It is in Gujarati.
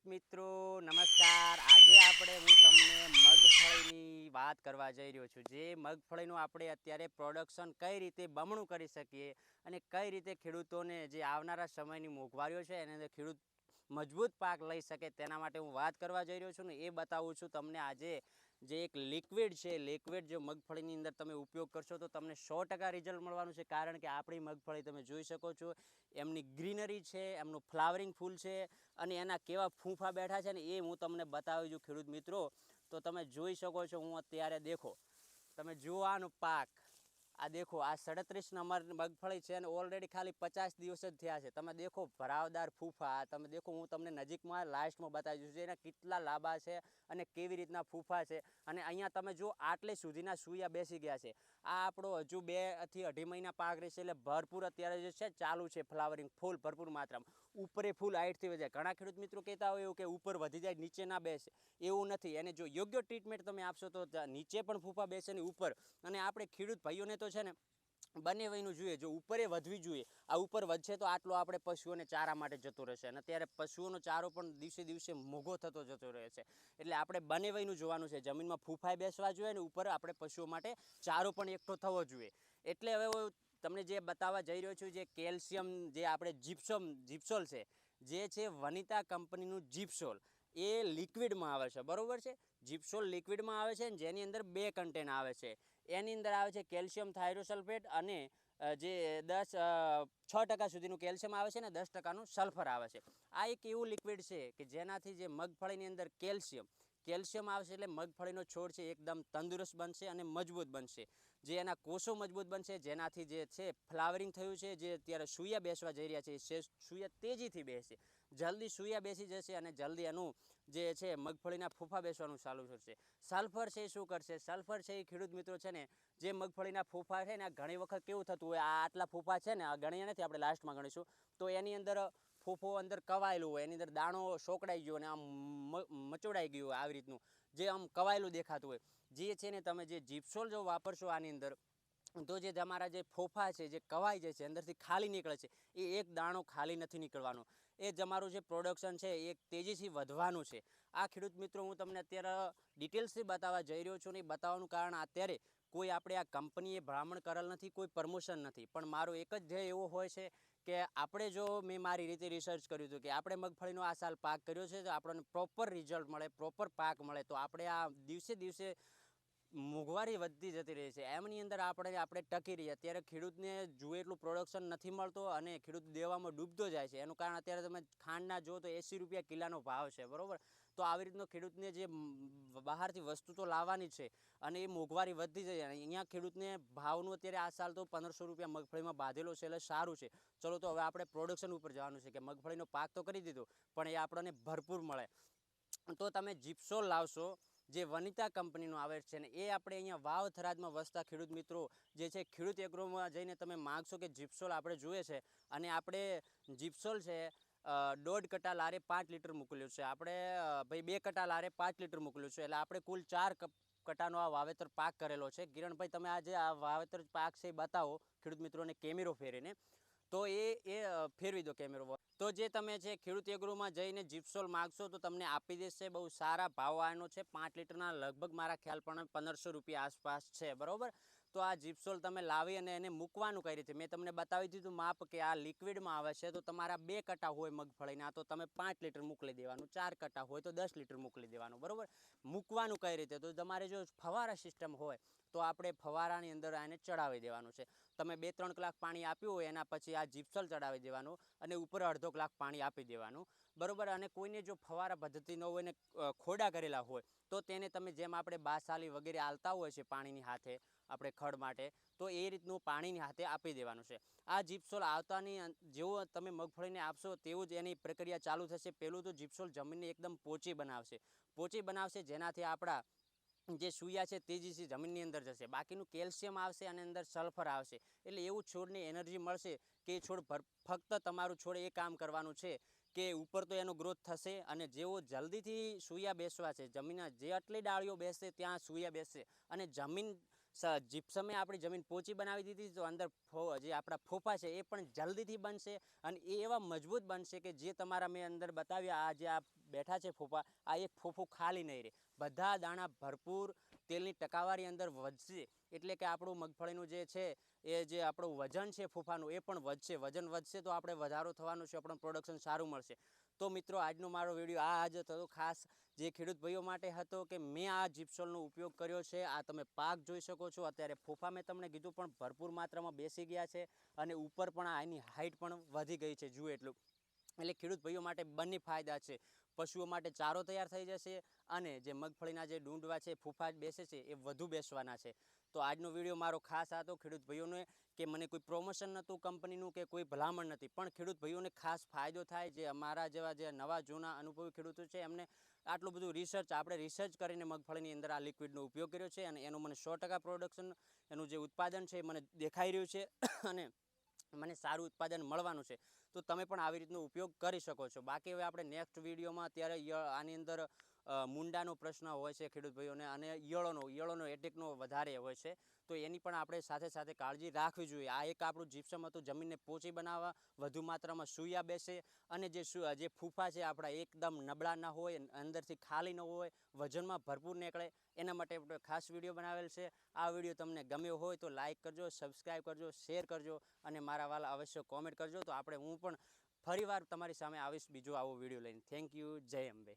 ખેડૂત મિત્રો નમસ્કાર। આજે હું તમને મગફળીની વાત કરવા જઈ રહ્યો છું। જે મગફળીનું આપણે અત્યારે પ્રોડક્શન કઈ રીતે બમણું કરી શકીએ અને કઈ રીતે ખેડૂતોને જે આવનારા સમયની મોંઘવારીઓ છે એને ખેડૂત મજબૂત પાક લઈ શકે તેના માટે હું વાત કરવા જઈ રહ્યો છું ને એ બતાવું છું તમને। આજે જે એક લિક્વિડ છે, લિક્વિડ જો મગફળીની અંદર તમે ઉપયોગ કરશો તો તમને 100% રિઝલ્ટ મળવાનું છે। કારણ કે આપણી મગફળી તમે જોઈ શકો છો, એમની ગ્રીનરી છે, એમનું ફ્લાવરિંગ ફૂલ છે અને એના કેવા ફૂંફા બેઠા છે ને એ હું તમને બતાવી છું ખેડૂત મિત્રો। તો તમે જોઈ શકો છો, હું અત્યારે દેખો તમે જુઓ આનો પાક, આ દેખો આ 37 નંબર મગફળી છે અને ઓલરેડી ખાલી 50 દિવસ જ થયા છે। તમે દેખો ભરાવદાર ફૂફા, તમે દેખો હું તમને નજીકમાં લાસ્ટમાં બતાવી દઉં છું એના કેટલા લાંબા છે અને કેવી રીતના ફૂફા છે। અને અહીંયા તમે જો આટલે સુધીના સૂયા બેસી ગયા છે। આ આપણો હજુ 2 થી 2.5 મહિના પાક રહેશે એટલે ભરપૂર અત્યારે જે છે ચાલુ છે ફ્લાવરિંગ ફૂલ ભરપૂર માત્રામાં। ઉપરે ફૂલ હાઈટથી વધે, ઘણા ખેડૂત મિત્રો કહેતા હોય એવું કે ઉપર વધી જાય નીચે ના બેસે, એવું નથી। એને જો યોગ્ય ટ્રીટમેન્ટ તમે આપશો તો નીચે પણ ફૂફા બેસે ને ઉપર। અને આપણે ખેડૂત ભાઈઓને તો છે ને બંને વયનું જોઈએ, જો ઉપરે વધવી જોઈએ, આ ઉપર વધશે તો આટલો આપણે પશુઓને ચારા માટે જતો રહેશે અને અત્યારે પશુઓનો ચારો પણ દિવસે દિવસે મોંઘો થતો જતો રહે છે। એટલે આપણે બંને વયનું જોવાનું છે, જમીનમાં ફૂફાઈ બેસવા જોઈએ ને ઉપર આપણે પશુઓ માટે ચારો પણ એકઠો થવો જોઈએ। એટલે હવે તમને જે બતાવવા જઈ રહ્યો છું, જે કેલ્શિયમ જે આપણે જીપ્સોલ છે, જે છે વનિતા કંપનીનું જીપ્સોલ, એ લિક્વિડમાં આવે છે, બરોબર છે। જીપ્સોલ લિક્વિડમાં આવે છે જેની અંદર 2 કન્ટેન આવે છે। એની અંદર આવે છે કેલ્શિયમ થાઇરોસલ્ફેટ અને જે 6% સુધીનું કેલ્શિયમ આવે છે ને 10%નું સલ્ફર આવે છે। આ એક એવું લિક્વિડ છે કે જેનાથી જે મગફળીની અંદર કેલ્શિયમ આવશે એટલે મગફળીનો છોડ છે એકદમ તંદુરસ્ત બનશે અને મજબૂત બનશે। જે એના કોષો મજબૂત બનશે, જેનાથી જે છે ફ્લાવરિંગ થયું છે, જે અત્યારે સૂયા બેસવા જઈ રહ્યા છે, સૂયા તેજીથી બેસે, જલ્દી સૂયા બેસી જશે અને જલ્દી એનું જે છે મગફળીના ફૂફા બેસવાનું ચાલુ થશે। સલ્ફર છે એ શું કરશે? સલ્ફર છે એ ખેડૂત મિત્રો છે ને જે મગફળીના ફૂફા છે ને ઘણી વખત કેવું થતું હોય, આ આટલા ફૂફા છે ને ગણ્યા નથી, આપણે લાસ્ટમાં ગણીશું, તો એની અંદર ફૂફો અંદર કવાયેલું હોય, એની અંદર દાણો સોકડાઈ ગયો અને આમ મચોડાઈ ગયું હોય, આવી રીતનું જે આમ કવાયેલું દેખાતું હોય। જે છે ને તમે જે જીપ્સોલ જો વાપરશો આની અંદર, તો જે તમારા જે ફોફા છે જે કવાઈ જાય છે, અંદરથી ખાલી નીકળે છે, એ એક દાણો ખાલી નથી નીકળવાનો। એ તમારું જે પ્રોડક્શન છે એ તેજીથી વધવાનું છે। આ ખેડૂત મિત્રો હું તમને અત્યારે ડિટેલ્સથી બતાવવા જઈ રહ્યો છું ને એ બતાવવાનું કારણ અત્યારે કોઈ આપણે આ કંપનીએ ભલામણ કરેલ નથી, કોઈ પ્રમોશન નથી, પણ મારો એક જ ધ્યેય એવો હોય છે કે આપણે જો મેં મારી રીતે રિસર્ચ કર્યું હતું કે આપણે મગફળીનો આ સાલ પાક કર્યો છે તો આપણને પ્રોપર રિઝલ્ટ મળે, પ્રોપર પાક મળે, તો આપણે આ દિવસે દિવસે મોંઘવારી વધતી જતી રહી છે એમની અંદર આપણે ટકી રહીએ। અત્યારે ખેડૂતને જુએ એટલું પ્રોડક્શન નથી મળતો અને ખેડૂત દેવામાં ડૂબતો જાય છે। એનું કારણ અત્યારે તમે ખાંડના જુઓ તો 80 રૂપિયા કિલોનો ભાવ છે, બરાબર। તો આવી રીતનો ખેડૂતને જે બહારથી વસ્તુ તો લાવવાની છે અને એ મોંઘવારી વધતી જાય, અહીંયા ખેડૂતને ભાવનું અત્યારે આ સાલ તો 1500 રૂપિયા મગફળીમાં બાંધેલો છે એટલે સારું છે। ચલો તો હવે આપણે પ્રોડક્શન ઉપર જવાનું છે કે મગફળીનો પાક તો કરી દીધો પણ એ આપણને ભરપૂર મળે, તો તમે જીપ્સોલ લાવશો જે વનિતા કંપનીનું આવે છે ને એ આપણે અહીંયા વાવ થરાદમાં વસતા ખેડૂત મિત્રો જે છે ખેડૂત એગ્રોમાં જઈને તમે માગશો કે જીપ્સોલ આપણે જોઈએ છે, અને આપણે જીપ્સોલ છે 1.5 કટા લારે 5 લીટર મોકલ્યું છે, આપણે ભાઈ 2 કટા લારે 5 લીટર મોકલ્યું છે, એટલે આપણે કુલ 4 કટાનો આ વાવેતર પાક કરેલો છે। કિરણભાઈ તમે આજે આ વાવેતર પાક છે એ બતાવો ખેડૂત મિત્રોને કેમેરો ફેરીને, તો એ ફેરવી દો કેમેરો। તો જે તમે છે ખેડૂત એગ્રોમાં જઈને જીપ્સોલ માગશો તો તમને આપી દેશે, બહુ સારા ભાવ આનો છે, 5 લીટરના લગભગ મારા ખ્યાલ પણ 1500 રૂપિયા આસપાસ છે, બરાબર। તો આ જીપ્સોલ તમે લાવી અને એને મૂકવાનું કઈ રીતે મેં તમને બતાવી દીધું માપ કે આ લિક્વિડમાં આવે છે, તો તમારા 2 કટા હોય મગફળીના તો તમે 5 લીટર મોકલી દેવાનું, 4 કટા હોય તો 10 લીટર મોકલી દેવાનું, બરાબર। મૂકવાનું કઈ રીતે? તો તમારે જો ફવારા સિસ્ટમ હોય તો આપણે ફવારાની અંદર આને ચડાવી દેવાનું છે। તમે 2-3 કલાક પાણી આપ્યું હોય એના પછી આ જીપ્સોલ ચડાવી દેવાનું અને ઉપર અડધો કલાક પાણી આપી દેવાનું, બરાબર। અને કોઈને જો ફવારા પદ્ધતિ ન હોય ને ખોડા કરેલા હોય તો તેને તમે જેમ આપણે બાસાલી વગેરે આલતા હોય છે પાણીની હાથે આપણે ખડ માટે, તો એ રીતનું પાણીની હાથે આપી દેવાનું છે। આ જીપ્સોલ આવતાની જેવો તમે મગફળીને આપશો તેવું જ એની પ્રક્રિયા ચાલુ થશે। પહેલું તો જીપ્સોલ જમીનને એકદમ પોચી બનાવશે, જેનાથી આપણા જે સૂયા છે તેજીથી જમીનની અંદર જશે, બાકીનું કેલ્શિયમ આવશે અને અંદર સલ્ફર આવશે, એટલે એવું છોડને એનર્જી મળશે કે એ છોડ ફક્ત તમારું છોડ એ કામ કરવાનું છે કે ઉપર તો એનો ગ્રોથ થશે અને જેવો જલ્દીથી સૂયા બેસવા છે, જમીનના જે આટલી ડાળીઓ બેસશે ત્યાં સૂયા બેસશે અને જમીન જીપ્સમે આપણી જમીન પોચી બનાવી દીધી તો અંદર જે આપણા ફોફા છે એ પણ જલ્દીથી બનશે અને એ એવા મજબૂત બનશે કે જે તમારા મેં અંદર બતાવ્યા આ જે આ બેઠા છે ફોફા આ એક ફોફું ખાલી નહીં રહે, બધા દાણા ભરપૂર તેલની ટકાવારી અંદર વધશે એટલે કે આપણું મગફળીનું જે છે એ જે આપણું વજન છે ફોફાનું એ પણ વધશે, વજન વધશે તો આપણે વધારો થવાનું છે, આપણું પ્રોડક્શન સારું મળશે. તો મિત્રો આજનો મારો વિડીયો આ જ હતો, ખાસ જે ખેડૂત ભાઈઓ માટે હતો કે મેં આ જીપ્સોલનો ઉપયોગ કર્યો છે. આ તમે પાક જોઈ શકો છો, અત્યારે ફોફા મેં તમને કીધું પણ ભરપૂર માત્રામાં બેસી ગયા છે અને ઉપર પણ આની હાઇટ પણ વધી ગઈ છે જુઓ એટલું. એટલે ખેડૂત ભાઈઓ માટે બંને ફાયદા છે, પશુઓ માટે ચારો તૈયાર થઈ જશે અને જે મગફળીના જે ડૂંડવા છે ફૂફા બેસે છે એ વધુ બેસવાના છે. તો આજનો વિડીયો મારો ખાસ હતો ખેડૂત ભાઈઓને કે મને કોઈ પ્રમોશન નહોતું કંપનીનું કે કોઈ ભલામણ નથી, પણ ખેડૂત ભાઈઓને ખાસ ફાયદો થાય જે અમારા જેવા જે નવા જૂના અનુભવી ખેડૂતો છે એમને આટલું બધું આપણે રિસર્ચ કરીને મગફળીની અંદર આ લિક્વિડનો ઉપયોગ કર્યો છે અને એનું મને 100% પ્રોડક્શન એનું જે ઉત્પાદન છે એ મને દેખાઈ રહ્યું છે અને મને સારું ઉત્પાદન મળવાનું છે. તો તમે પણ આવી રીતનો ઉપયોગ કરી શકો છો. બાકી હવે આપણે નેક્સ્ટ વિડીયોમાં અત્યારે આની અંદર મુંડાનો પ્રશ્ન હોય છે ખેડૂત ભાઈઓને અને ઈયળોનો એટેકનો વધારે હોય છે, તો એની પણ આપણે સાથે સાથે કાળજી રાખવી જોઈએ. આ એક આપણું જીપ્સમ હતું જમીનને પોચી બનાવવા, વધુ માત્રામાં સૂયા બેસે અને જે ફૂફા છે આપણા એકદમ નબળા ન હોય, અંદરથી ખાલી ન હોય, વજનમાં ભરપૂર નીકળે એના માટે આપણે ખાસ વિડીયો બનાવેલ છે. આ વિડીયો તમને ગમ્યો હોય તો લાઇક કરજો, સબસ્ક્રાઈબ કરજો, શેર કરજો અને મારા વાલા અવશ્ય કોમેન્ટ કરજો. તો હું પણ ફરીવાર તમારી સામે આવીશ બીજો આવો વિડીયો લઈને. Thank you. જય અંબે.